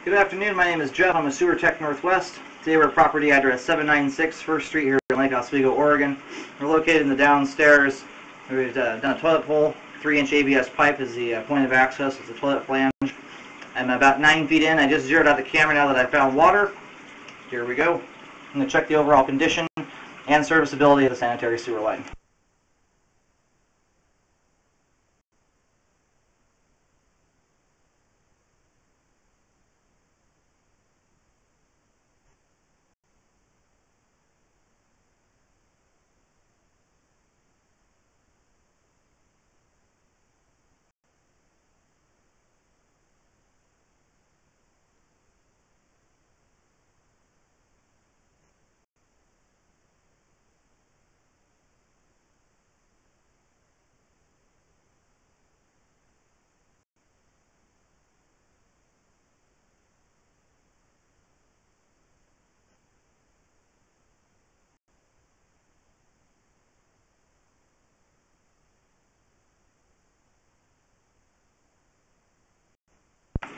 Good afternoon, my name is Jeff. I'm a Sewer Tech Northwest. Today we're at property address 796 1st Street here in Lake Oswego, Oregon. We're located in the downstairs. We've done a toilet pole. 3-inch ABS pipe is the point of access. It's a toilet flange. I'm about 9 feet in. I just zeroed out the camera now that I found water. Here we go. I'm going to check the overall condition and serviceability of the sanitary sewer line.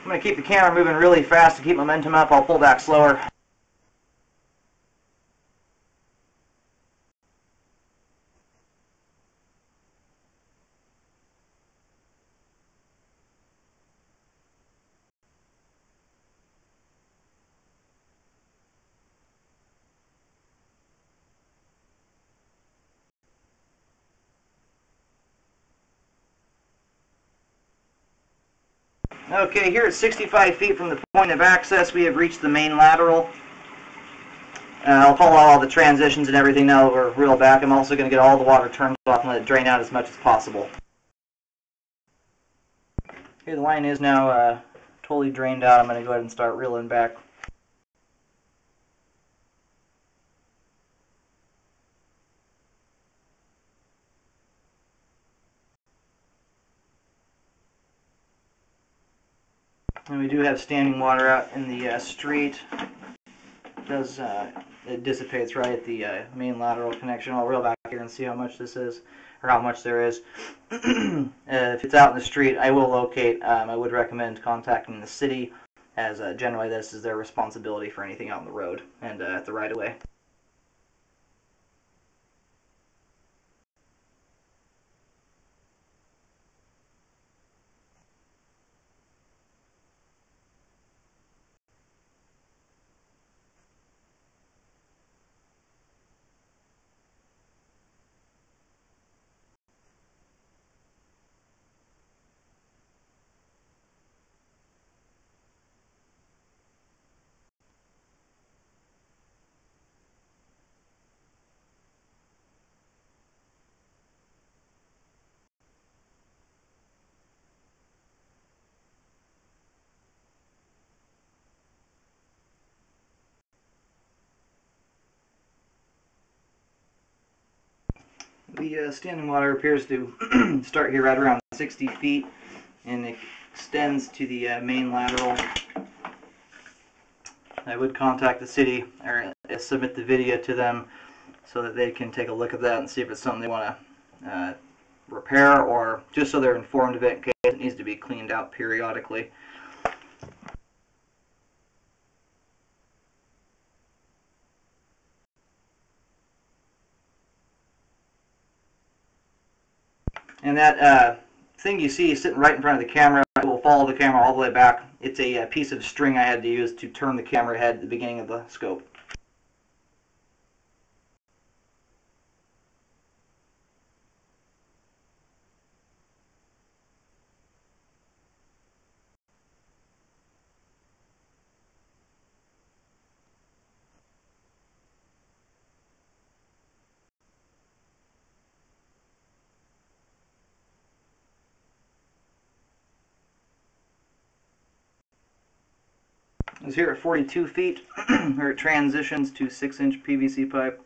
I'm going to keep the camera moving really fast to keep momentum up. I'll pull back slower. Okay, here at 65 feet from the point of access, we have reached the main lateral. I'll pull out all the transitions and everything now that we're real back. I'm also going to get all the water turned off and let it drain out as much as possible. Okay, the line is now totally drained out. I'm going to go ahead and start reeling back. And we do have standing water out in the street. It dissipates right at the main lateral connection. I'll reel back here and see how much this is, or how much there is. If it's out in the street, I will locate. I would recommend contacting the city, as generally this is their responsibility for anything out on the road and at the right-of-way. The standing water appears to start here right around 60 feet and it extends to the main lateral. I would contact the city or submit the video to them so that they can take a look at that and see if it's something they want to repair, or just so they're informed of it in case it needs to be cleaned out periodically. And that thing you see sitting right in front of the camera will follow the camera all the way back. It's a piece of string I had to use to turn the camera head at the beginning of the scope. It's here at 42 feet, where it transitions to 6-inch PVC pipe.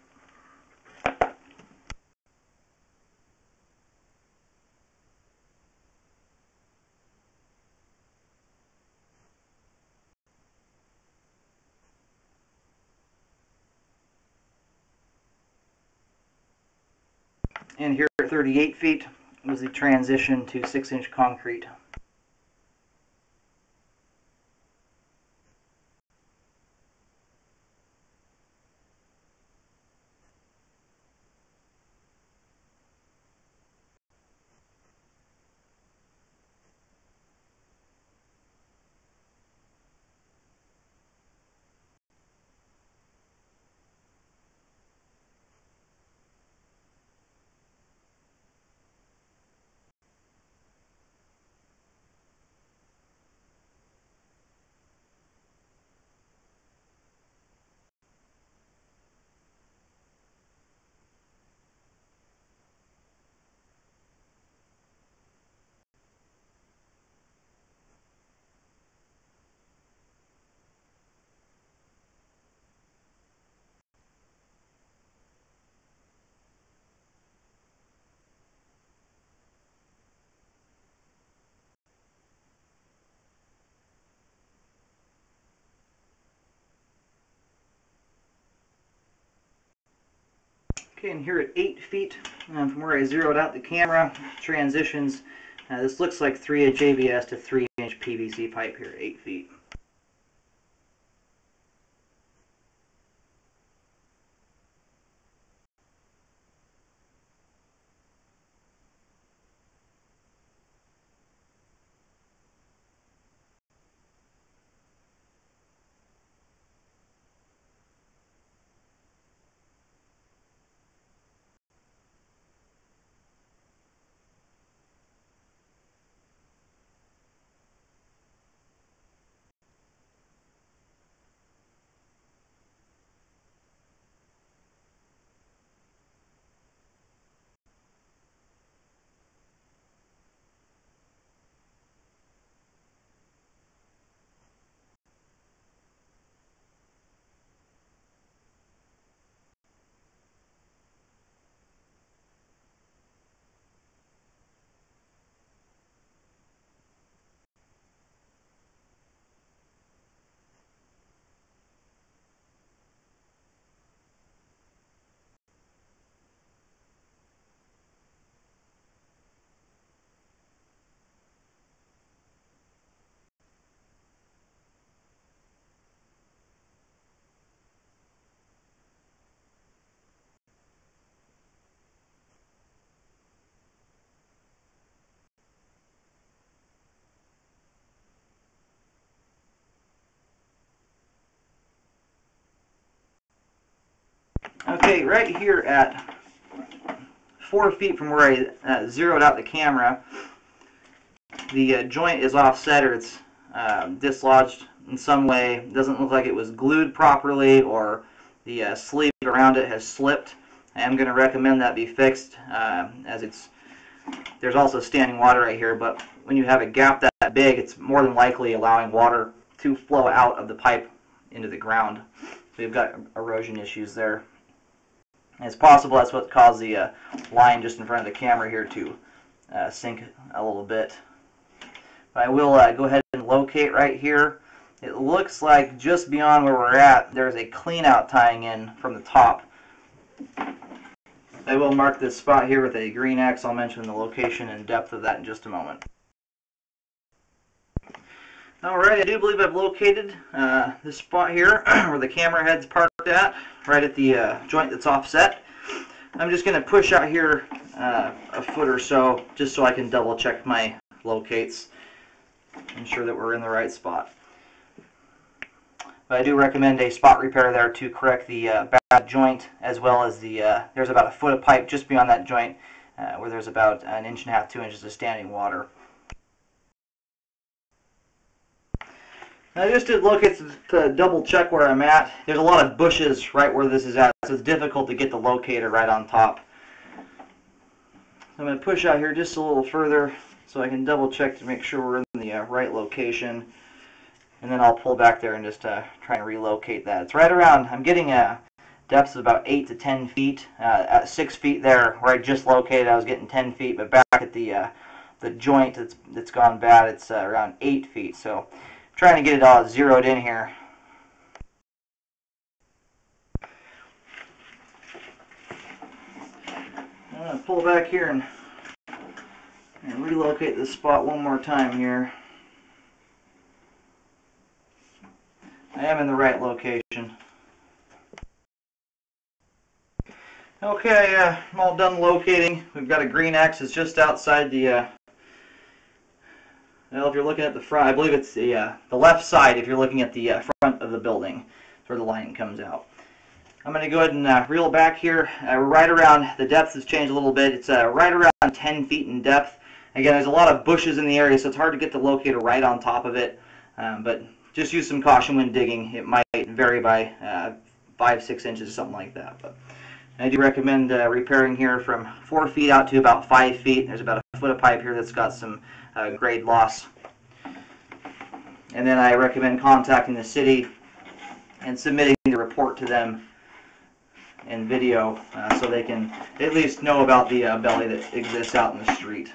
And here at 38 feet was the transition to 6-inch concrete. Okay, and here at 8 feet, from where I zeroed out the camera, transitions, this looks like 3-inch ABS to 3-inch PVC pipe here at 8 feet. Okay, right here at 4 feet from where I zeroed out the camera, the joint is offset, or it's dislodged in some way. It doesn't look like it was glued properly, or the sleeve around it has slipped. I am going to recommend that be fixed, as there's also standing water right here, but when you have a gap that big, it's more than likely allowing water to flow out of the pipe into the ground. So we've got erosion issues there. And it's possible that's what caused the line just in front of the camera here to sink a little bit. But I will go ahead and locate right here. It looks like just beyond where we're at, there's a clean out tying in from the top. I will mark this spot here with a green X. I'll mention the location and depth of that in just a moment. Alright, I do believe I've located this spot here where the camera head's parked at, right at the joint that's offset. I'm just going to push out here a foot or so, just so I can double check my locates, ensure that we're in the right spot. But I do recommend a spot repair there to correct the bad joint, as well as there's about a foot of pipe just beyond that joint where there's about 1.5 inches, 2 inches of standing water. I just did look to double check where I'm at. There's a lot of bushes right where this is at, so it's difficult to get the locator right on top. So I'm going to push out here just a little further so I can double check to make sure we're in the right location. And then I'll pull back there and just try and relocate that. It's right around, I'm getting depths of about 8 to 10 feet. At 6 feet there, where I just located, I was getting 10 feet, but back at the joint that's gone bad, it's around 8 feet. So trying to get it all zeroed in here. I'm going to pull back here and relocate this spot one more time here. I am in the right location. Okay, I'm all done locating. We've got a green X. It's just outside the well, if you're looking at the front, I believe it's the left side if you're looking at the front of the building. That's where the line comes out. I'm going to go ahead and reel back here. Right around, the depth has changed a little bit. It's right around 10 feet in depth. Again, there's a lot of bushes in the area, so it's hard to get the locator right on top of it. But just use some caution when digging. It might vary by 5-6 inches, something like that. But I do recommend repairing here from 4 feet out to about 5 feet. There's about a foot of pipe here that's got some grade loss. And then I recommend contacting the city and submitting the report to them in video so they can at least know about the belly that exists out in the street.